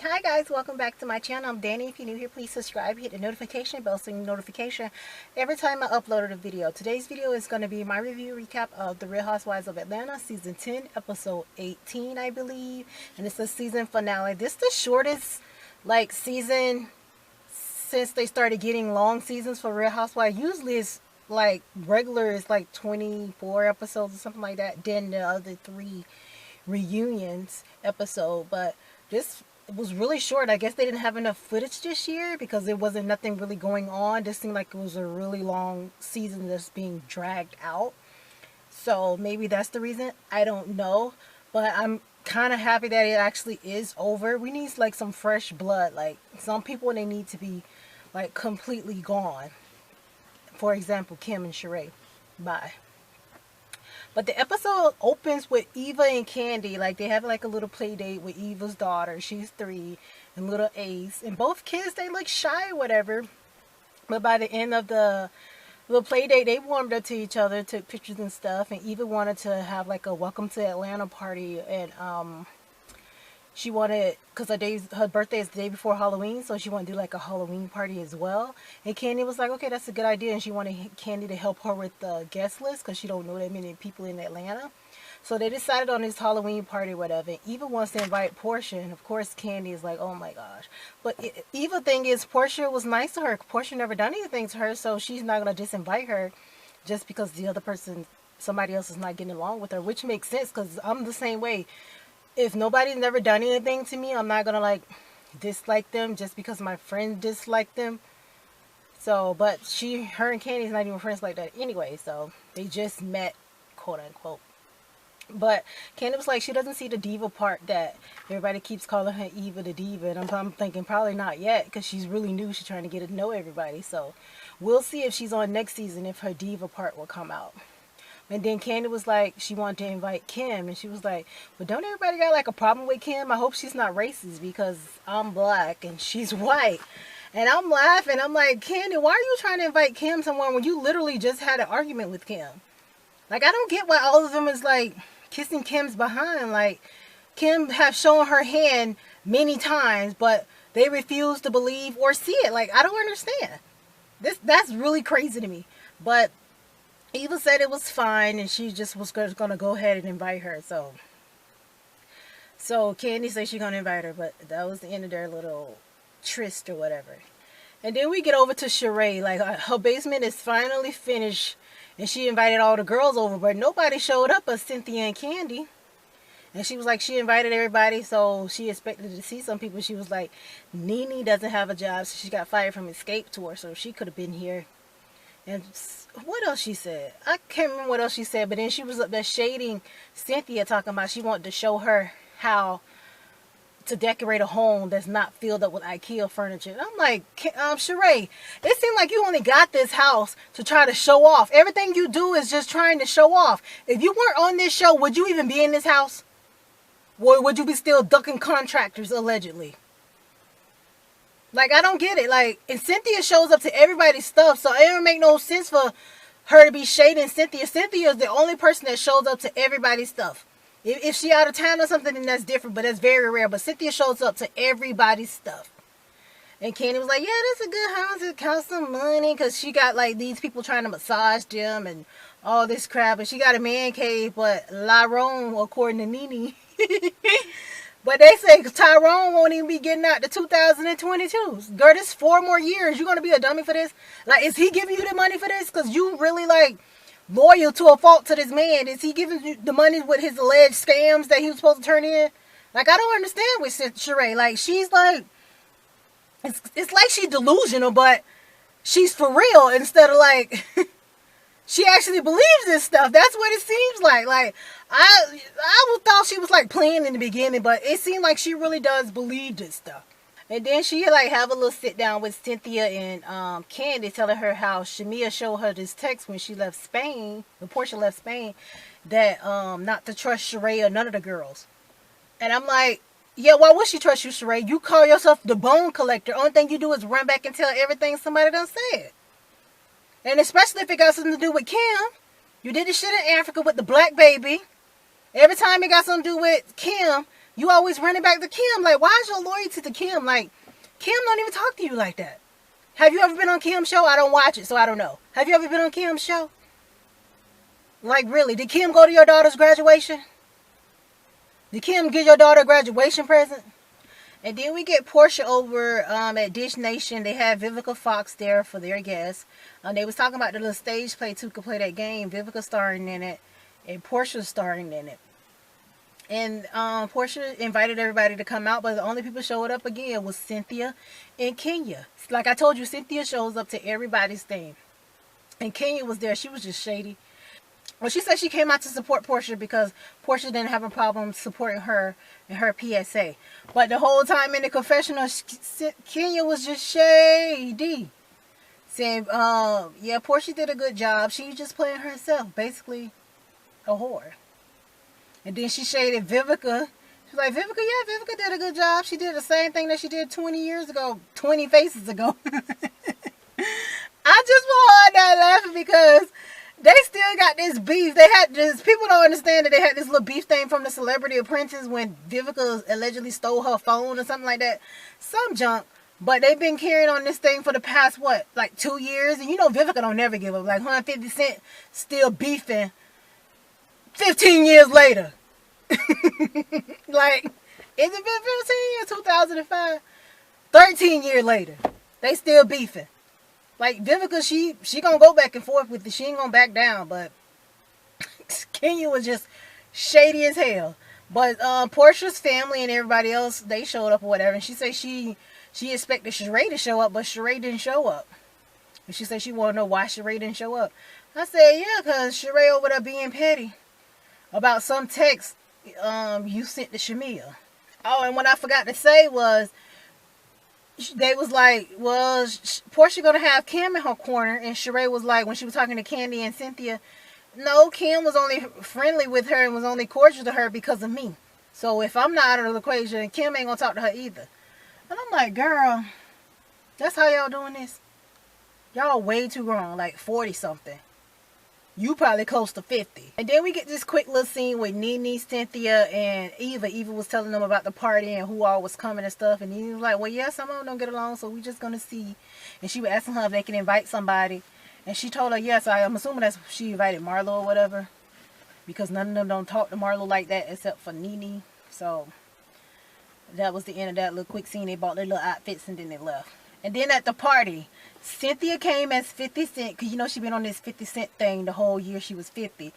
Hi guys, welcome back to my channel. I'm Danny. If you're new here, please subscribe, hit the notification bell so you get notification every time I upload a video. Today's video is going to be my review recap of The Real Housewives of Atlanta season 10 episode 18, I believe, and it's the season finale. This is the shortest season since they started getting long seasons for Real Housewives. Usually it's regular is 24 episodes or something like that, then the other 3 reunions episode, but this was really short. I guess they didn't have enough footage this year because there wasn't nothing really going on. This seemed like it was a really long season that's being dragged out, so maybe that's the reason. I don't know, but I'm kind of happy that it actually is over. We need some fresh blood. Some people, they need to be completely gone. For example, Kim and Sheree. Bye. But the episode opens with Eva and Candy. They have a little play date with Eva's daughter. She's 3. And little Ace. And both kids, they look shy or whatever. But by the end of the little play date, they warmed up to each other, took pictures and stuff. And Eva wanted to have a welcome to Atlanta party. And she wanted, because her birthday is the day before Halloween, so she wanted to do a Halloween party as well. And Candy was like, okay, that's a good idea. And she wanted Candy to help her with the guest list because she don't know that many people in Atlanta. So they decided on this Halloween party or whatever. And Eva wants to invite Portia, and of course Candy is like, oh my gosh. But Eva thing is, Portia was nice to her. Portia never done anything to her, so she's not going to disinvite her just because the other person, somebody else, is not getting along with her, which makes sense because I'm the same way. If nobody's never done anything to me, I'm not going to dislike them just because my friend disliked them. So, but her and Candy's not even friends like that anyway. So they just met, quote unquote. But Candy was like, she doesn't see the diva part that everybody keeps calling her Eva the diva. And I'm thinking probably not yet because she's really new. She's trying to get to know everybody. So we'll see if she's on next season, if her diva part will come out. And then Candy was like, she wanted to invite Kim. And she was like, but don't everybody got a problem with Kim? I hope she's not racist because I'm black and she's white. And I'm laughing. I'm like, Candy, why are you trying to invite Kim somewhere when you literally just had an argument with Kim? I don't get why all of them is kissing Kim's behind. Kim have shown her hand many times, but they refuse to believe or see it. I don't understand. That's really crazy to me. But Eva said it was fine, and she just was going to go ahead and invite her. So Candy said she's going to invite her, but that was the end of their little tryst or whatever. And then we get over to Sheree. Her basement is finally finished, and she invited all the girls over, but nobody showed up but Cynthia and Candy. And she was like, she invited everybody, so she expected to see some people. She was like, Nene doesn't have a job, so she got fired from Escape Tour, so she could have been here. And what else she said? I can't remember what else she said, but then she was up there shading Cynthia, talking about she wanted to show her how to decorate a home that's not filled up with IKEA furniture. And I'm like, Sheree, it seemed like you only got this house to try to show off. Everything you do is just trying to show off. If you weren't on this show, would you even be in this house? Or would you be still ducking contractors, allegedly? I don't get it. And Cynthia shows up to everybody's stuff, so it don't make no sense for her to be shading Cynthia. Cynthia is the only person that shows up to everybody's stuff. If she out of town or something, then that's different, but that's very rare. But Cynthia shows up to everybody's stuff. And Candy was like, yeah, that's a good house. It costs some money because she got, these people trying to massage them and all this crap. And she got a man cave, but LaRone, according to Nene... But they say Tyrone won't even be getting out to 2022. Girl, this 4 more years. You going to be a dummy for this? Is he giving you the money for this? Because you really, loyal to a fault to this man. Is he giving you the money with his alleged scams that he was supposed to turn in? I don't understand with Sheree. She's it's like she's delusional, but she's for real instead of she actually believes this stuff. That's what it seems like. I thought she was playing in the beginning, but it seemed like she really does believe this stuff. And then she have a little sit down with Cynthia and Candy, telling her how Shamia showed her this text when she left Spain, when Portia left Spain, that not to trust Sheree or none of the girls. And I'm like, yeah, why would she trust you, Sheree? You call yourself the bone collector. Only thing you do is run back and tell everything somebody done said. And especially if it got something to do with Kim. You did the shit in Africa with the black baby. Every time it got something to do with Kim, You always running back to Kim. Like, why is your loyalty to Kim? Like, Kim don't even talk to you like that. Have you ever been on Kim's show? I don't watch it, so I don't know. Have you ever been on Kim's show? Like, really? Did Kim go to your daughter's graduation? Did Kim give your daughter a graduation present? And then we get Portia over at Dish Nation. They had Vivica Fox there for their guests. They was talking about the little stage play too, could play that game. Vivica starring in it, and Portia starring in it. And Portia invited everybody to come out, but the only people showed up again was Cynthia and Kenya. Like I told you, Cynthia shows up to everybody's thing. And Kenya was there. She was just shady. Well, she said she came out to support Portia because Portia didn't have a problem supporting her in her PSA. But the whole time in the confessional, Kenya was just shady. Saying, yeah, Portia did a good job. She was just playing herself. Basically, a whore. And then she shaded Vivica. She's like, Vivica, yeah, Vivica did a good job. She did the same thing that she did 20 years ago. 20 faces ago. I just want that laughing because they still got this beef. They had this. People don't understand that they had this little beef thing from the Celebrity Apprentice when Vivica allegedly stole her phone or something like that. Some junk. But they've been carrying on this thing for the past, what, like 2 years? And you know Vivica don't never give up. Like 150 Cent still beefing 15 years later. Like, is it been 15 years? 2005? 13 years later. They still beefing. Like, Vivica, she gonna go back and forth with it. She ain't gonna back down. But Kenya was just shady as hell. But Portia's family and everybody else, they showed up or whatever. And she said she expected Sheree to show up, but Sheree didn't show up. And she said she wanted to know why Sheree didn't show up. I said, yeah, because Sheree over there being petty about some text you sent to Shamia. Oh, and what I forgot to say was, they was like, was Portia gonna have Kim in her corner? And Sheree was like, when she was talking to Candy and Cynthia, no, Kim was only friendly with her and was only cordial to her because of me. So if I'm not out of the equation, Kim ain't gonna talk to her either. And I'm like, girl, that's how y'all doing this? Y'all way too grown, like 40 something. You probably close to 50. And then we get this quick little scene with Nene, Cynthia, and Eva. Eva was telling them about the party and who all was coming and stuff. And Nene was like, well, yeah, some of them don't get along, so we just going to see. And she was asking her if they can invite somebody. And she told her, yes, I'm assuming that's she invited Marlo or whatever. Because none of them don't talk to Marlo like that except for Nene. So that was the end of that little quick scene. They bought their little outfits and then they left. And then at the party, Cynthia came as 50 Cent. Because you know she been on this 50 Cent thing the whole year she was 50.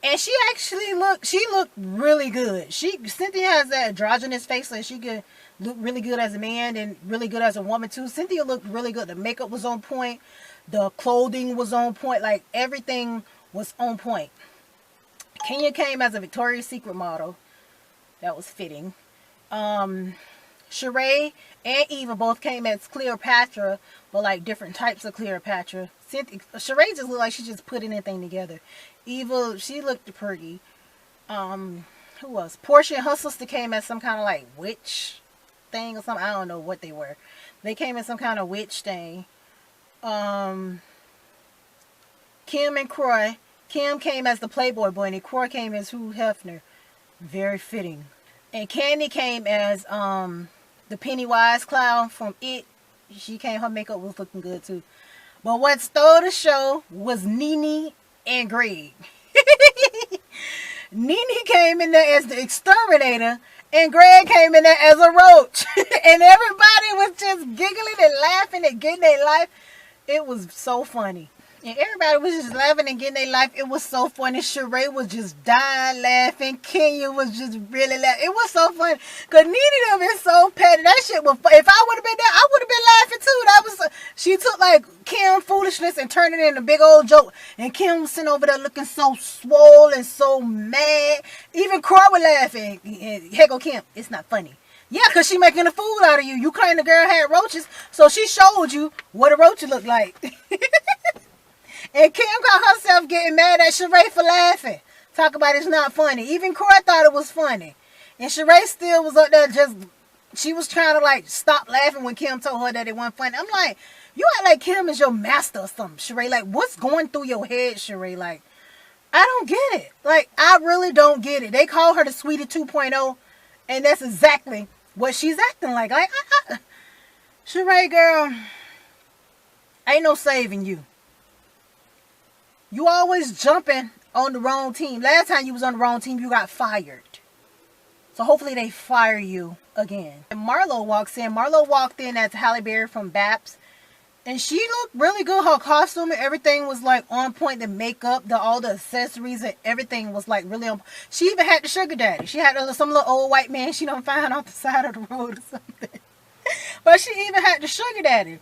And she actually looked really good. Cynthia has that androgynous face. So she could look really good as a man and really good as a woman too. Cynthia looked really good. The makeup was on point. The clothing was on point. Like everything was on point. Kenya came as a Victoria's Secret model. That was fitting. Sheree and Eva both came as Cleopatra, but like different types of Cleopatra. Sheree just looked like she just put anything together. Eva, she looked pretty. Who else? Portia and her sister came as some kind of like witch thing or something. I don't know what they were. They came as some kind of witch thing. Kim and Croy. Kim came as the Playboy boy and Croy came as Hugh Hefner. Very fitting. And Candy came as the Pennywise clown from It. She came, her makeup was looking good too. But what stole the show was Nene and Greg. Nene came in there as the exterminator and Greg came in there as a roach. And everybody was just giggling and laughing and getting their life. It was so funny. And everybody was just laughing and getting their life. It was so funny. Sheree was just dying laughing. Kenya was just really laughing. It was so funny. Because Nene them is so petty. That shit was fun. If I would have been there, I would have been laughing too. That was she took like Kim foolishness and turned it into a big old joke. And Kim was sitting over there looking so swole and so mad. Even Croy was laughing. Heck, go Kim, it's not funny. Yeah, because she making a fool out of you. You claim the girl had roaches, so she showed you what a roach looked like. And Kim got herself getting mad at Sheree for laughing. Talk about it's not funny. Even Croy thought it was funny. And Sheree still was up there just, she was trying to like stop laughing when Kim told her that it wasn't funny. I'm like, you act like Kim is your master or something, Sheree. Like, what's going through your head, Sheree? Like, I don't get it. Like, I really don't get it. They call her the Sweetie 2.0. And that's exactly what she's acting like. Sheree, girl, ain't no saving you. You always jumping on the wrong team. Last time you was on the wrong team, you got fired. So hopefully they fire you again. And Marlo walks in. Marlo walked in as Halle Berry from Baps. And she looked really good. Her costume and everything was like on point. The makeup, all the accessories and everything was like really on. She even had the sugar daddy. She had some little old white man she don't find off the side of the road or something. But she even had the sugar daddy.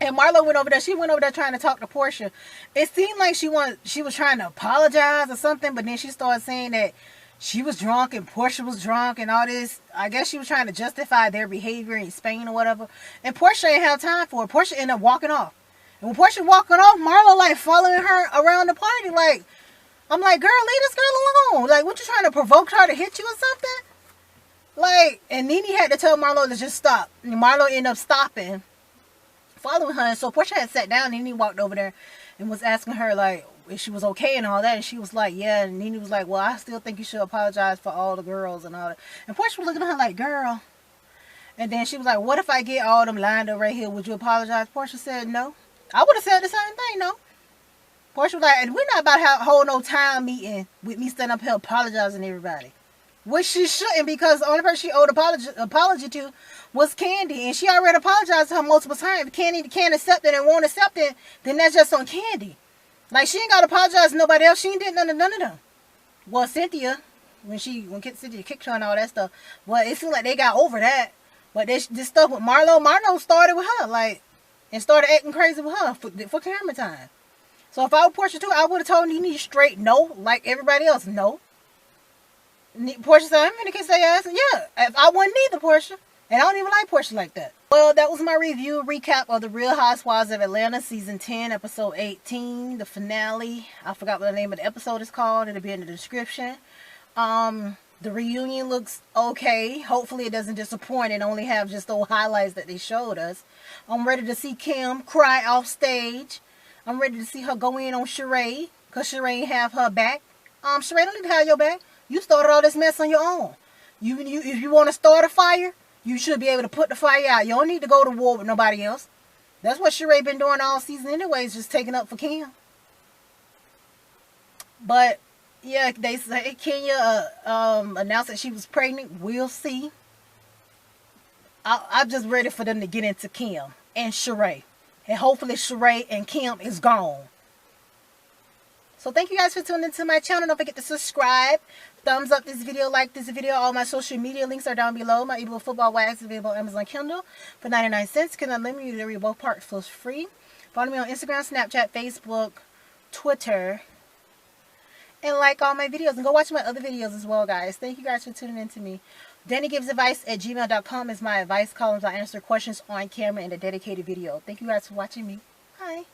And Marlo went over there. She went over there trying to talk to Portia. It seemed like she was trying to apologize or something. But then she started saying that she was drunk and Portia was drunk and all this. I guess she was trying to justify their behavior in Spain or whatever. And Portia ain't have time for it. Portia ended up walking off. And when Portia walking off, Marlo like following her around the party. Like, I'm like, girl, leave this girl alone. Like, what, you trying to provoke her to hit you or something? Like, and Nene had to tell Marlo to just stop. And Marlo ended up stopping, following her. And so Portia had sat down and Nene walked over there and was asking her like if she was okay and all that. And she was like, yeah. And Nene was like, well, I still think you should apologize for all the girls and all that. And Portia was looking at her like, girl. And then she was like, what if I get all them lined up right here? Would you apologize? Portia said, no. I would have said the same thing, no. Portia was like, and we're not about to hold no time meeting with me standing up here apologizing to everybody. Which she shouldn't, because the only person she owed apology to was Candy. And she already apologized to her multiple times. If Candy can't accept it and won't accept it, then that's just on Candy. Like, she ain't got to apologize to nobody else. She ain't did none of them. Well, Cynthia, when Cynthia kicked her and all that stuff, well, it seemed like they got over that. But this stuff with Marlo started with her, like, and started acting crazy with her for camera time. So if I were Portia too, I would have told Nene straight no, like everybody else, no. Portia said, I'm going to kiss their ass. Yeah, I wouldn't either, Portia. And I don't even like Portia like that. Well, that was my review recap of The Real Housewives of Atlanta Season 10, Episode 18, the finale. I forgot what the name of the episode is called. It'll be in the description. The reunion looks okay. Hopefully it doesn't disappoint and only have just those highlights that they showed us. I'm ready to see Kim cry off stage. I'm ready to see her go in on Sheree, because Sheree ain't have her back. Sheree don't need to have your back. You started all this mess on your own. If you want to start a fire, you should be able to put the fire out. You don't need to go to war with nobody else. That's what Sheree been doing all season anyways, just taking up for Kim. But, yeah, they say Kenya announced that she was pregnant. We'll see. I'm just ready for them to get into Kim and Sheree. And hopefully Sheree and Kim is gone. So thank you guys for tuning into my channel. Don't forget to subscribe. Thumbs up this video, like this video. All my social media links are down below. My ebook Football Wax is available on Amazon Kindle for 99 cents. Can unlimited you to read both parts for free. Follow me on Instagram, Snapchat, Facebook, Twitter. And like all my videos. And go watch my other videos as well, guys. Thank you guys for tuning in to me. DanniGivesAdvice@gmail.com is my advice columns. I answer questions on camera in a dedicated video. Thank you guys for watching me. Bye.